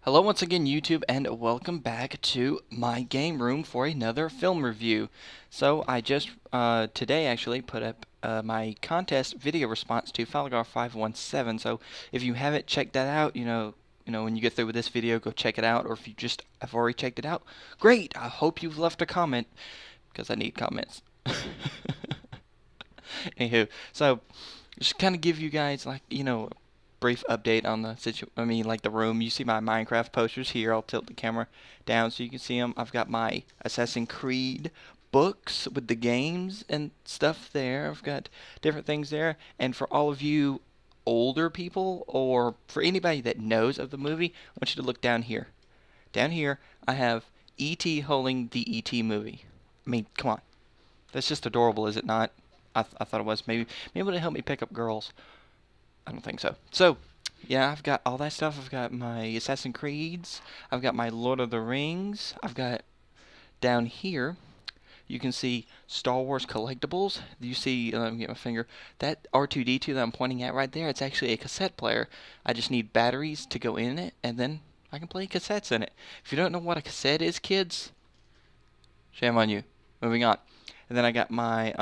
Hello once again YouTube and welcome back to my game room for another film review. So I just today actually put up my contest video response to Falgar 517. So if you haven't checked that out, when you get through with this video, go check it out. Or if you just have already checked it out, great! I hope you've left a comment because I need comments. Anywho, so just kind of give you guys brief update on the like the room. You see my Minecraft posters here. I'll tilt the camera down so you can see them. I've got my Assassin's Creed books with the games and stuff there. I've got different things there. And for all of you older people, or for anybody that knows of the movie, I want you to look down here. Down here, I have E.T. holding the E.T. movie. I mean, come on. That's just adorable, is it not? I thought it was. Maybe it'll help me pick up girls. I don't think so. So, yeah, I've got all that stuff. I've got my Assassin's Creeds. I've got my Lord of the Rings. I've got down here, you can see Star Wars collectibles. You see, let me get my finger. That R2-D2 that I'm pointing at right there, it's actually a cassette player. I just need batteries to go in it, and then I can play cassettes in it. If you don't know what a cassette is, kids, shame on you. Moving on. And then I got my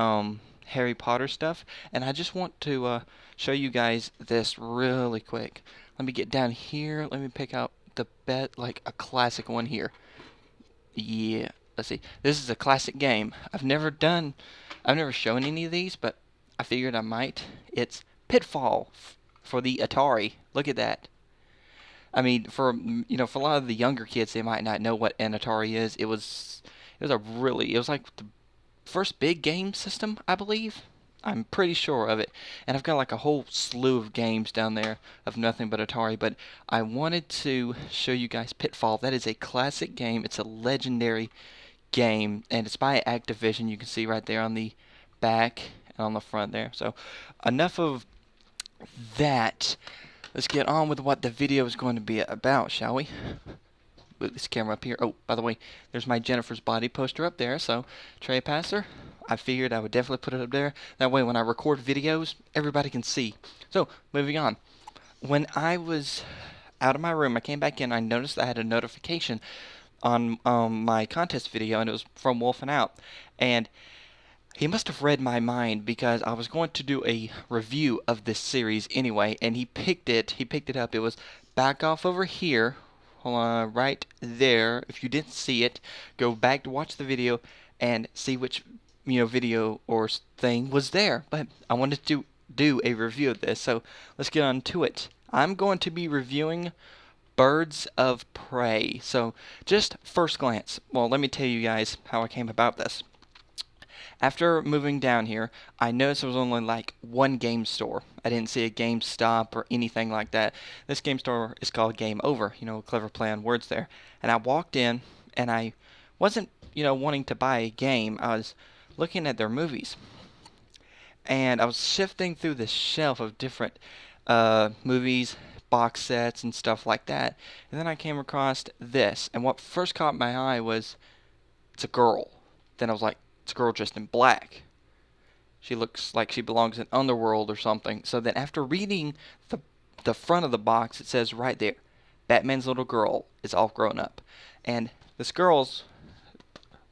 Harry Potter stuff, and I just want to show you guys this really quick. Let me get down here. Let me pick out the like a classic one here. Yeah, let's see. This is a classic game. I've never shown any of these, but I figured I might. It's Pitfall for the Atari. Look at that. I mean, for a lot of the younger kids, they might not know what an Atari is. It was like the first big game system, I believe. I'm pretty sure of it. And I've got like a whole slew of games down there of nothing but Atari. But I wanted to show you guys Pitfall. That is a classic game. It's a legendary game. And it's by Activision. You can see right there on the back and on the front there. So enough of that. Let's get on with what the video is going to be about, shall we? Move this camera up here. Oh, by the way, there's my Jennifer's Body poster up there. So, Trepasser, I figured I would definitely put it up there. That way, when I record videos, everybody can see. So, moving on. When I was out of my room, I came back in. I noticed I had a notification on my contest video, and it was from Wolfing Out. And he must have read my mind because I was going to do a review of this series anyway, and he picked it up. It was back off over here. Hold on, right there. If you didn't see it, go back to watch the video and see which video or thing was there. But I wanted to do a review of this, so let's get on to it. I'm going to be reviewing Birds of Prey. So just first glance. Well, let me tell you guys how I came about this. After moving down here, I noticed there was only like one game store. I didn't see a GameStop or anything like that. This game store is called Game Over, clever play on words there. And I walked in, and I wasn't, wanting to buy a game. I was looking at their movies. And I was shifting through this shelf of different movies, box sets, and stuff like that. And then I came across this. And what first caught my eye was, it's a girl. Then I was like, it's a girl dressed in black. She looks like she belongs in Underworld or something. So then after reading the front of the box, it says right there, Batman's little girl is all grown up. And this girl's,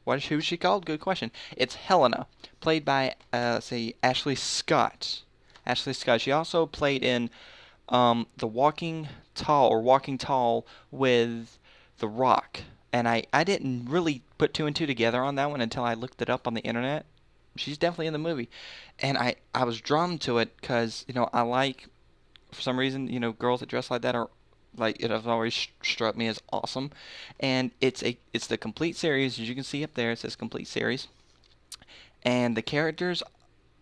who's she called? Good question. It's Helena, played by, Ashley Scott. Ashley Scott. She also played in The Walking Tall with The Rock. And I didn't really put two and two together on that one until I looked it up on the internet. She's definitely in the movie. And I was drawn to it because, I like, for some reason, girls that dress like that are, like, it has always struck me as awesome. And it's the complete series. As you can see up there, it says complete series. And the characters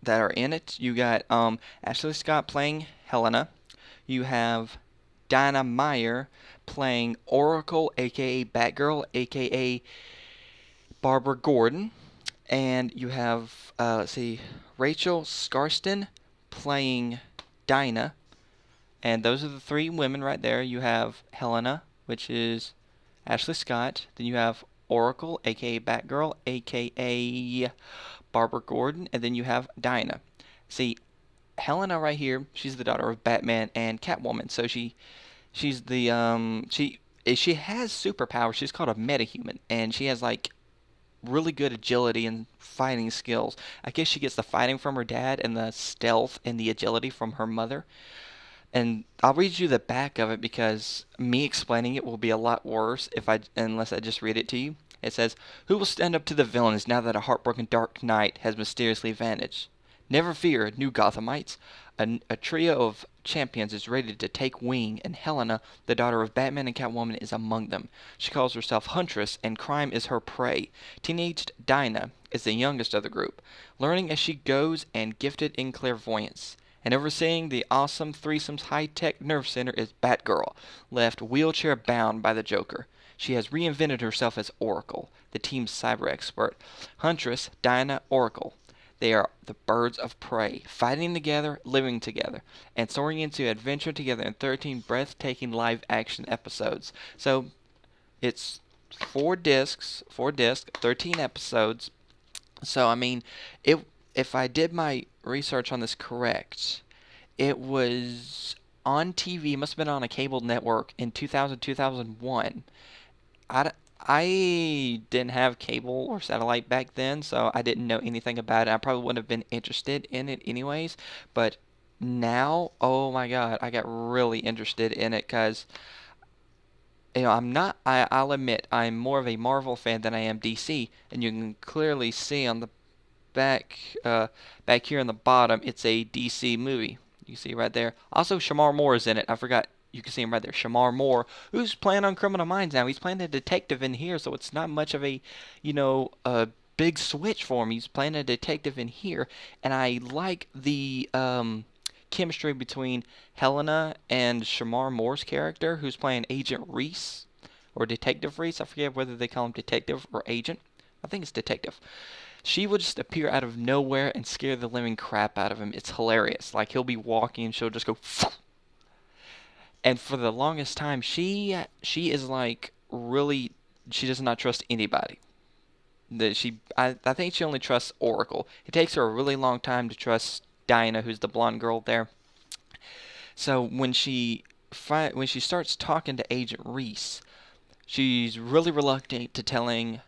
that are in it, you got Ashley Scott playing Helena. You have Dinah Meyer playing Oracle, aka Batgirl, aka Barbara Gordon. And you have, Rachel Scarston playing Dinah. And those are the three women right there. You have Helena, which is Ashley Scott. Then you have Oracle, aka Batgirl, aka Barbara Gordon. And then you have Dinah. See, Helena right here, she's the daughter of Batman and Catwoman. So she's the she has superpowers. She's called a metahuman, and she has like really good agility and fighting skills. I guess she gets the fighting from her dad and the stealth and the agility from her mother. And I'll read you the back of it because me explaining it will be a lot worse if I unless I just read it to you. It says, "Who will stand up to the villains now that a heartbroken Dark Knight has mysteriously vanished? Never fear, new Gothamites. A trio of champions is ready to take wing, and Helena, the daughter of Batman and Catwoman, is among them. She calls herself Huntress, and crime is her prey. Teenaged Dinah is the youngest of the group, learning as she goes and gifted in clairvoyance. And overseeing the awesome threesome's high-tech nerve center is Batgirl, left wheelchair-bound by the Joker. She has reinvented herself as Oracle, the team's cyber expert. Huntress, Dinah, Oracle. They are the birds of prey, fighting together, living together, and soaring into adventure together in 13 breathtaking live-action episodes. So, it's 13 episodes. So, I mean, if I did my research on this correct, it was on TV, must have been on a cable network in 2000, 2001. I didn't have cable or satellite back then, so I didn't know anything about it. I probably wouldn't have been interested in it anyways. But now, oh my God, I got really interested in it because, I'm not, I'll admit, I'm more of a Marvel fan than I am DC. And you can clearly see on the back, back here on the bottom, it's a DC movie. You see right there. Also, Shamar Moore is in it. I forgot. You can see him right there. Shamar Moore, who's playing on Criminal Minds now. He's playing a detective in here, so it's not much of a big switch for him. He's playing a detective in here, and I like the chemistry between Helena and Shamar Moore's character, who's playing Agent Reese, or Detective Reese. I forget whether they call him detective or agent. I think it's detective. She will just appear out of nowhere and scare the living crap out of him. It's hilarious. Like, he'll be walking and she'll just go, and for the longest time, she is like really, she does not trust anybody. I think she only trusts Oracle. It takes her a really long time to trust Dinah, who's the blonde girl there. So when she starts talking to Agent Reese, she's really reluctant to telling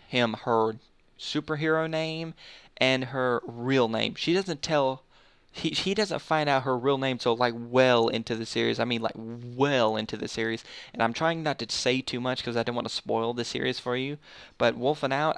him her superhero name and her real name. She doesn't tell he doesn't find out her real name till like well into the series. I mean like well into the series. And I'm trying not to say too much because I don't want to spoil the series for you. But Wolfing Out,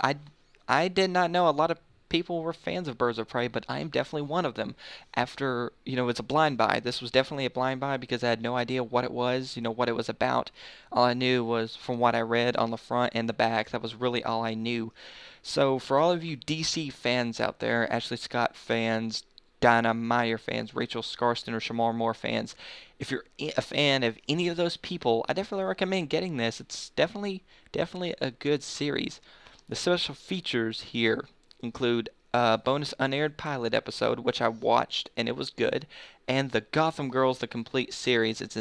I did not know a lot of people were fans of Birds of Prey, but I am definitely one of them. After, it's a blind buy. This was definitely a blind buy because I had no idea what it was, what it was about. All I knew was from what I read on the front and the back. That was really all I knew. So for all of you DC fans out there, Ashley Scott fans, Dinah Meyer fans, Rachel Scarston or Shamar Moore fans, if you're a fan of any of those people, I definitely recommend getting this. It's definitely a good series. The special features here include a bonus unaired pilot episode, which I watched and it was good, and the Gotham Girls the complete series. It's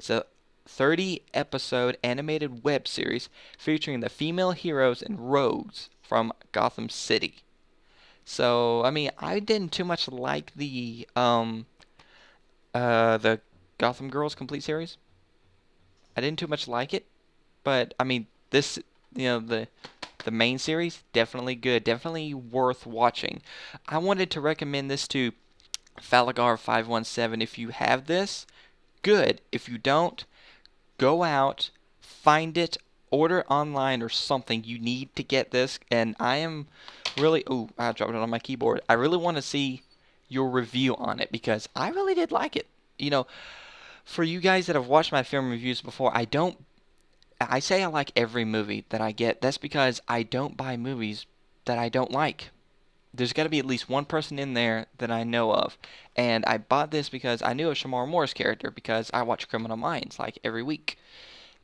a 30 episode animated web series featuring the female heroes and rogues from Gotham City. So, I mean, I didn't too much like the Gotham Girls complete series. I didn't too much like it, but I mean, this, the main series, definitely good, definitely worth watching. I wanted to recommend this to Falagar517. If you have this, good. If you don't, go out, find it, order online or something. You need to get this, and I am really, oh, I dropped it on my keyboard. I really want to see your review on it because I really did like it. For you guys that have watched my film reviews before, I say I like every movie that I get. That's because I don't buy movies that I don't like. There's got to be at least one person in there that I know of. And I bought this because I knew of Shamar Moore's character because I watch Criminal Minds like every week.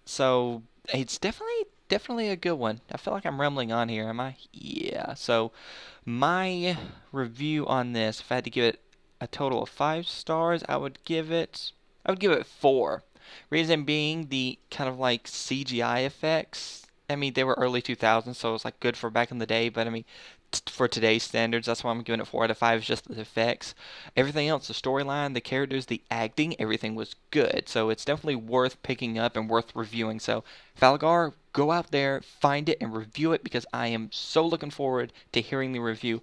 So it's definitely a good one. I feel like I'm rambling on here, am I? Yeah. So my review on this, if I had to give it a total of 5 stars, I would give it 4. Reason being the kind of like CGI effects. I mean, they were early 2000s, so it was like good for back in the day, but I mean, for today's standards. That's why I'm giving it 4 out of 5. Is just the effects. Everything else, the storyline, the characters, the acting, everything was good. So it's definitely worth picking up and worth reviewing. So Falgar, go out there, find it, and review it because I am so looking forward to hearing the review.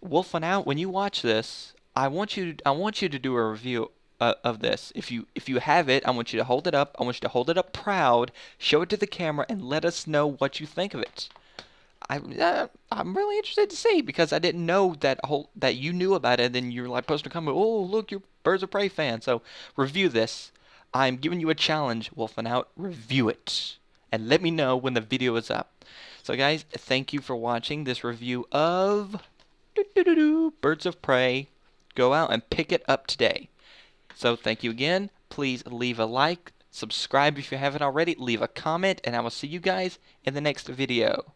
Wolfing Out, when you watch this, I want you to do a review of this. If you have it, I want you to hold it up. I want you to hold it up proud, show it to the camera, and let us know what you think of it. I'm really interested to see because I didn't know that you knew about it. And then you're like posting a comment, oh look, you're Birds of Prey fan. So review this. I'm giving you a challenge, Wolfing Out. Review it and let me know when the video is up. So guys, thank you for watching this review of Birds of Prey. Go out and pick it up today. So thank you again. Please leave a like, subscribe if you haven't already, leave a comment, and I will see you guys in the next video.